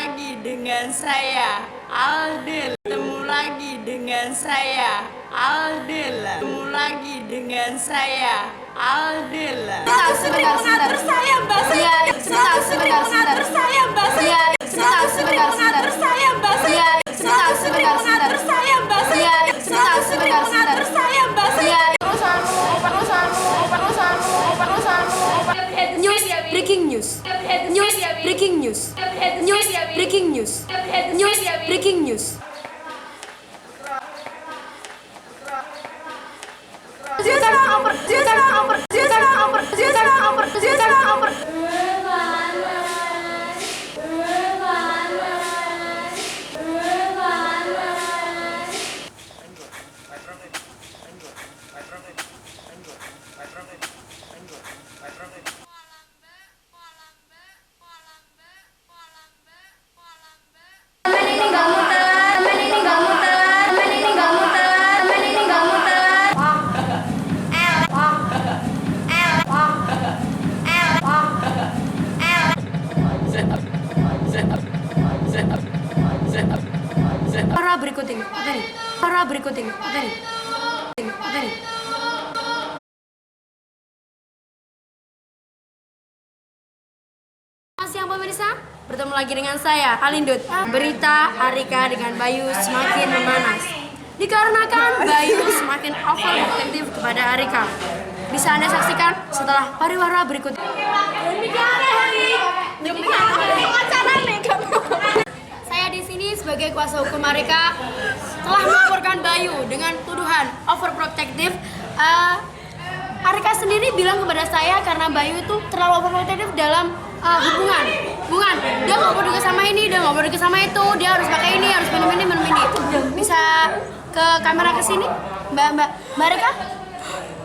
lagi dengan saya Aldil. Ketemu lagi dengan saya Aldil. Ketemu lagi dengan saya Aldil. Sering mengatur saya, Mbak. Saya sering mengatur saya, Mbak. Saya sering mengatur saya, Mbak. Saya sering mengatur saya, Mbak. Saya sering mengatur saya, Mbak. News, breaking news. News, breaking news. News, breaking news. News, breaking news. Para berikut ini, apa nih? Para berikut ini, apa nih? Apa nih? Selamat siang pemirsa, bertemu lagi dengan saya, Alindut. Berita Arika dengan Bayu semakin memanas dikarenakan Bayu semakin overprotective kepada Arika. Bisa Anda saksikan setelah pariwara berikut. Saya di sini sebagai kuasa hukum Arika telah melaporkan Bayu dengan tuduhan overprotective. Arika sendiri bilang kepada saya karena Bayu itu terlalu overprotective dalam hubungan. Dia nggak mau deket sama ini, dia nggak mau deket sama itu, dia harus pakai ini, harus minum ini. Bisa ke kamera ke sini, Mbak Arika?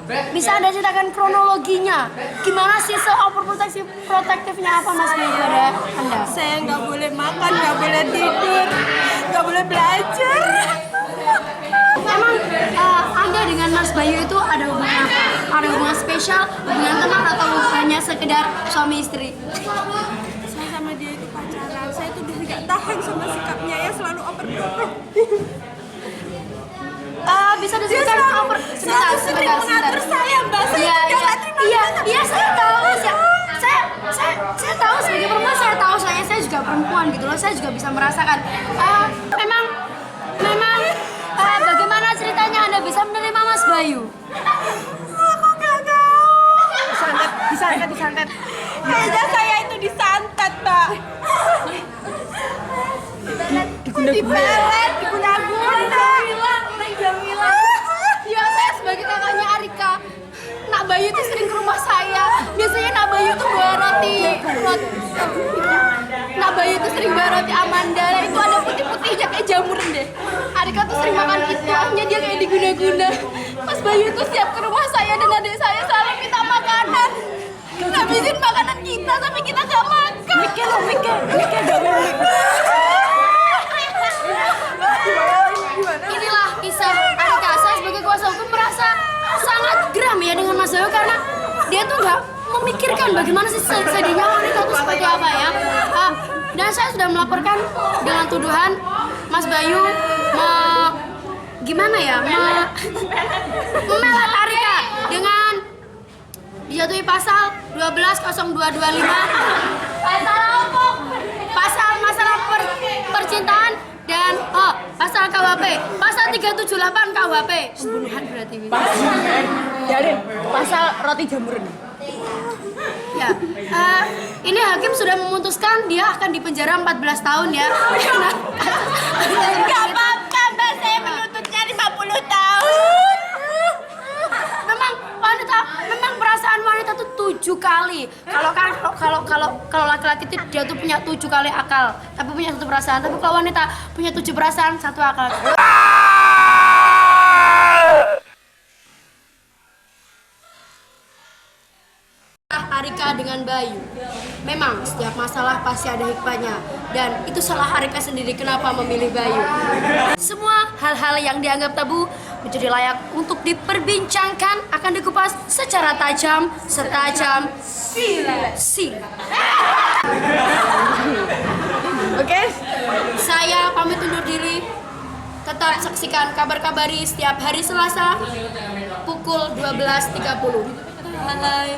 Bisa Anda ceritakan kronologinya? Gimana sih se-overprotective-nya apa Mas Bayu kepada Anda? Saya nggak boleh makan, nggak boleh tidur, nggak boleh belajar. Emang Anda dengan Mas Bayu itu ada hubungan apa? Ada hubungan spesial, hubungan teman, atau hanya sekedar suami istri? Saya sama dia itu pacaran. Saya tuh udah nggak tahan sama sikapnya ya, selalu overprotective. Bisa disebutkan Sering mengatur saya, Mbak. Iya, saya tahu. Saya tahu sebagai perempuan, saya tahu saya juga perempuan gitu loh. Saya juga bisa merasakan. Memang bagaimana ceritanya Anda bisa menerima Mas Bayu? Aku nggak tahu. Disantet. Kayaknya saya itu disantet, Mbak. Dipelet, diguna-guna. Ya, saya sebagai kakaknya Arika, Nak Bayu tuh sering ke rumah saya. Biasanya Nak Bayu tuh bawa roti. Nak Bayu tuh sering bawa roti Amanda. Itu ada putih-putihnya kayak jamur deh. Arika tuh sering makan itu, akhirnya dia kayak diguna-guna. Mas Bayu tuh siap ke rumah saya dan adik saya selalu minta makanan. Ngabisin makanan kita sampai kita gak makan. Mikir gak boleh. Inilah kisah Arika. Saya sebagai kuasa hukum merasa sangat geram ya dengan Mas Bayu karena dia tuh nggak memikirkan bagaimana sih sedihnya wanita itu seperti apa ya. Dan saya sudah melaporkan dengan tuduhan Mas Bayu memelat Arika dengan dijatuhi pasal 12.0225 pasal masalah percintaan dan pasal KUHP, pasal 378 KUHP, pembunuhan berarti. Dari pasal roti jamur. Ya, ini hakim sudah memutuskan dia akan dipenjara 14 tahun ya. Gak apa-apa, Mbak. Saya menuntutnya 50 tahun. Memang perasaan wanita tuh 7 kali. Kalau laki-laki itu dia tuh punya 7 kali akal, tapi punya 1 perasaan. Tapi kalau wanita punya 7 perasaan, 1 akal. Arika dengan Bayu. Memang setiap masalah pasti ada hikmahnya, dan itu salah Arika sendiri kenapa memilih Bayu. Semua hal-hal yang dianggap tabu menjadi layak untuk diperbincangkan akan dikupas secara tajam, setajam silat. Oke, saksikan kabar-kabari setiap hari Selasa pukul 12.30. Bye.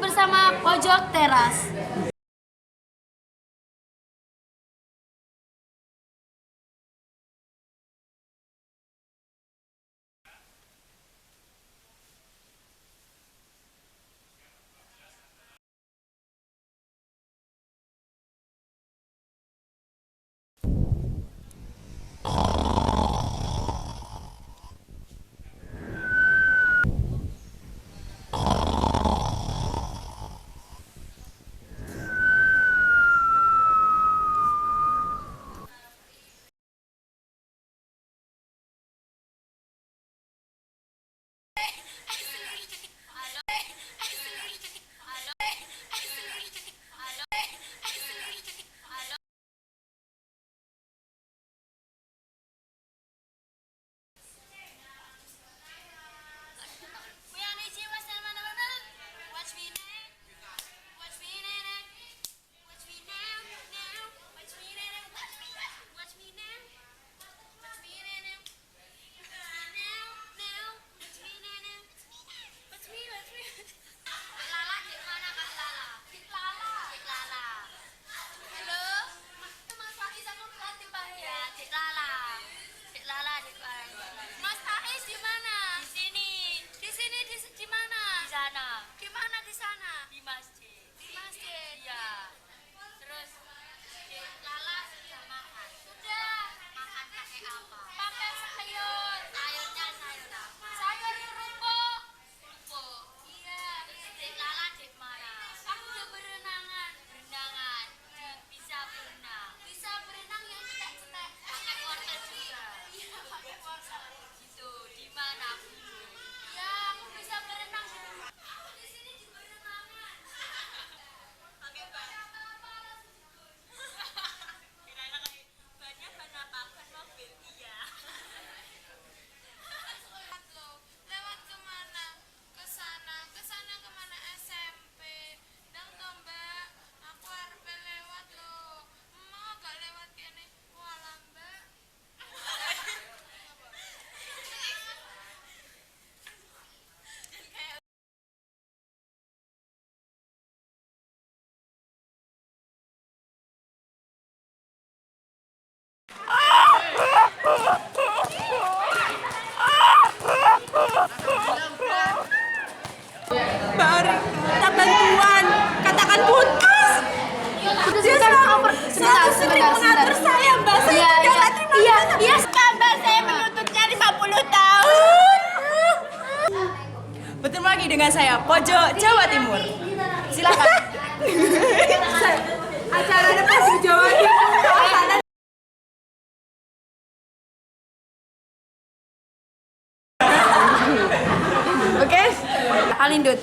Bersama Pojok Teras. Bari, minta bantuan, katakan putus. Dia selalu sering mengatur saya, Mbak. Saya tidak terima. Iya, Mbak, saya menuntutnya 50 tahun. Bertemu lagi dengan saya, Pojok Jawa Timur. Silakan. Acaranya pasti Jawa Timur. Oke, Alindut.